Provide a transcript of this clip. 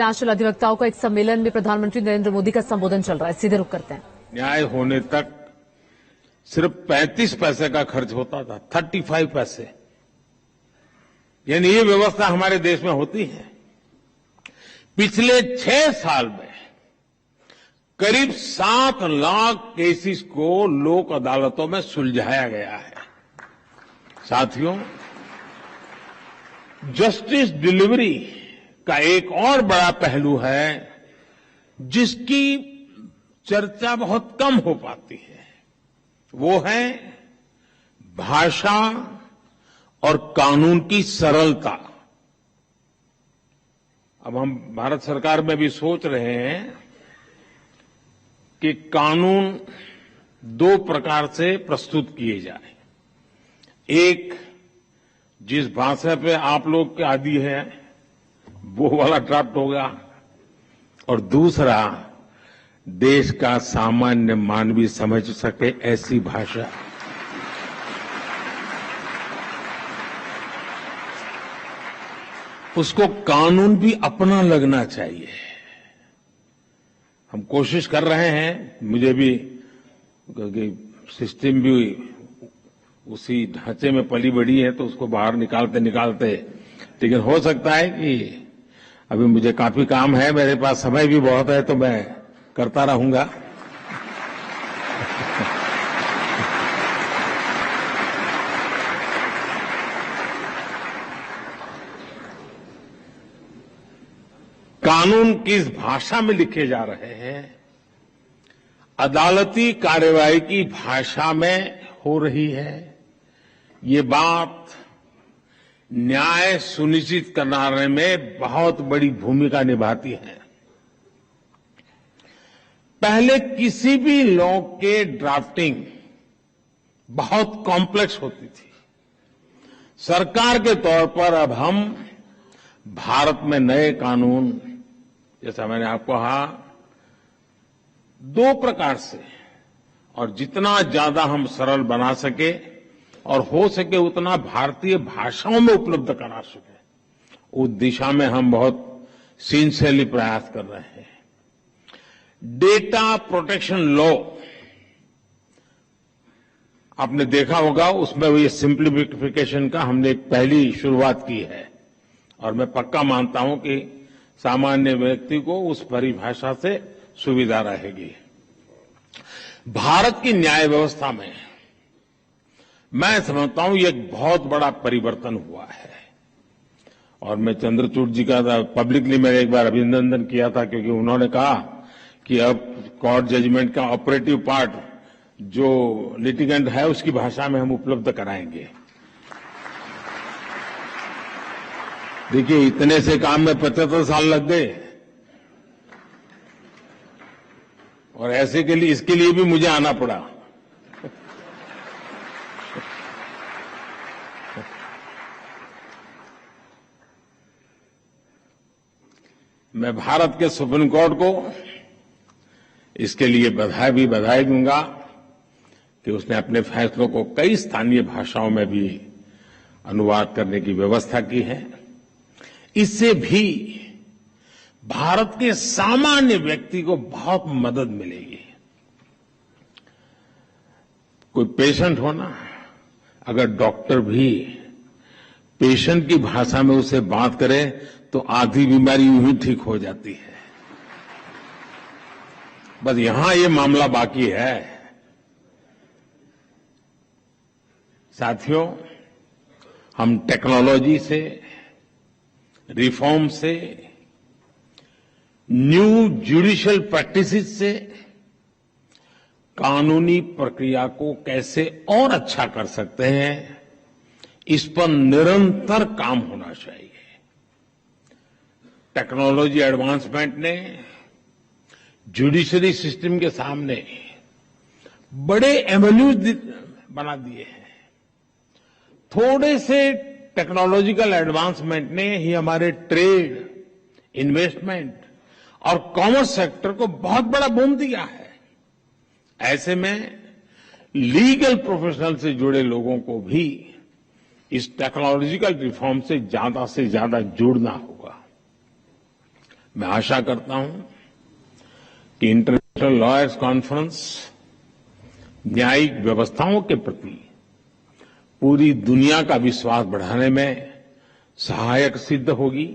राष्ट्रीय अधिवक्ताओं का एक सम्मेलन में प्रधानमंत्री नरेंद्र मोदी का संबोधन चल रहा है। सीधे रुख करते हैं। न्याय होने तक सिर्फ 35 पैसे का खर्च होता था, 35 पैसे। यानी ये व्यवस्था हमारे देश में होती है। पिछले 6 साल में करीब 7 लाख केसेस को लोक अदालतों में सुलझाया गया है। साथियों, जस्टिस डिलीवरी का एक और बड़ा पहलू है जिसकी चर्चा बहुत कम हो पाती है, वो है भाषा और कानून की सरलता। अब हम भारत सरकार में भी सोच रहे हैं कि कानून 2 प्रकार से प्रस्तुत किए जाए। एक, जिस भाषा पे आप लोग के आदी हैं वो वाला ड्राफ्ट होगा, और दूसरा देश का सामान्य मानवी समझ सके ऐसी भाषा। उसको कानून भी अपना लगना चाहिए। हम कोशिश कर रहे हैं, मुझे भी सिस्टम भी उसी ढांचे में पली बड़ी है तो उसको बाहर निकालते निकालते, लेकिन हो सकता है कि अभी मुझे काफी काम है, मेरे पास समय भी बहुत है, तो मैं करता रहूंगा। कानून किस भाषा में लिखे जा रहे हैं, अदालती कार्यवाही की भाषा में हो रही है, ये बात न्याय सुनिश्चित कराने में बहुत बड़ी भूमिका निभाती है। पहले किसी भी लॉ के ड्राफ्टिंग बहुत कॉम्प्लेक्स होती थी। सरकार के तौर पर अब हम भारत में नए कानून, जैसा मैंने आपको कहा, 2 प्रकार से, और जितना ज्यादा हम सरल बना सके और हो सके उतना भारतीय भाषाओं में उपलब्ध करा सके, उस दिशा में हम बहुत सिंसियरली प्रयास कर रहे हैं। डेटा प्रोटेक्शन लॉ आपने देखा होगा, उसमें ये सिंप्लीफिकेशन का हमने एक पहली शुरुआत की है, और मैं पक्का मानता हूं कि सामान्य व्यक्ति को उस परिभाषा से सुविधा रहेगी। भारत की न्याय व्यवस्था में मैं समझता हूं ये एक बहुत बड़ा परिवर्तन हुआ है, और मैं चंद्रचूड़ जी का पब्लिकली मैंने एक बार अभिनंदन किया था, क्योंकि उन्होंने कहा कि अब कोर्ट जजमेंट का ऑपरेटिव पार्ट जो लिटिगेंट है उसकी भाषा में हम उपलब्ध कराएंगे। देखिए, इतने से काम में 75 साल लग गए, और ऐसे के लिए, इसके लिए भी मुझे आना पड़ा। मैं भारत के सुप्रीम कोर्ट को इसके लिए बधाई दूंगा कि उसने अपने फैसलों को कई स्थानीय भाषाओं में भी अनुवाद करने की व्यवस्था की है। इससे भी भारत के सामान्य व्यक्ति को बहुत मदद मिलेगी। कोई पेशेंट हो ना, अगर डॉक्टर भी पेशेंट की भाषा में उसे बात करे तो आधी बीमारी यूं ही ठीक हो जाती है। बस यहां ये मामला बाकी है। साथियों, हम टेक्नोलॉजी से, रिफॉर्म से, न्यू जुडिशियल प्रैक्टिसेस से कानूनी प्रक्रिया को कैसे और अच्छा कर सकते हैं, इस पर निरंतर काम होना चाहिए। टेक्नोलॉजी एडवांसमेंट ने जुडिशरी सिस्टम के सामने बड़े एवेन्यूज बना दिए हैं। थोड़े से टेक्नोलॉजिकल एडवांसमेंट ने ही हमारे ट्रेड, इन्वेस्टमेंट और कॉमर्स सेक्टर को बहुत बड़ा बूम दिया है। ऐसे में लीगल प्रोफेशनल से जुड़े लोगों को भी इस टेक्नोलॉजिकल रिफॉर्म से ज्यादा जुड़ना होगा। मैं आशा करता हूं कि इंटरनेशनल लॉयर्स कॉन्फ्रेंस न्यायिक व्यवस्थाओं के प्रति पूरी दुनिया का विश्वास बढ़ाने में सहायक सिद्ध होगी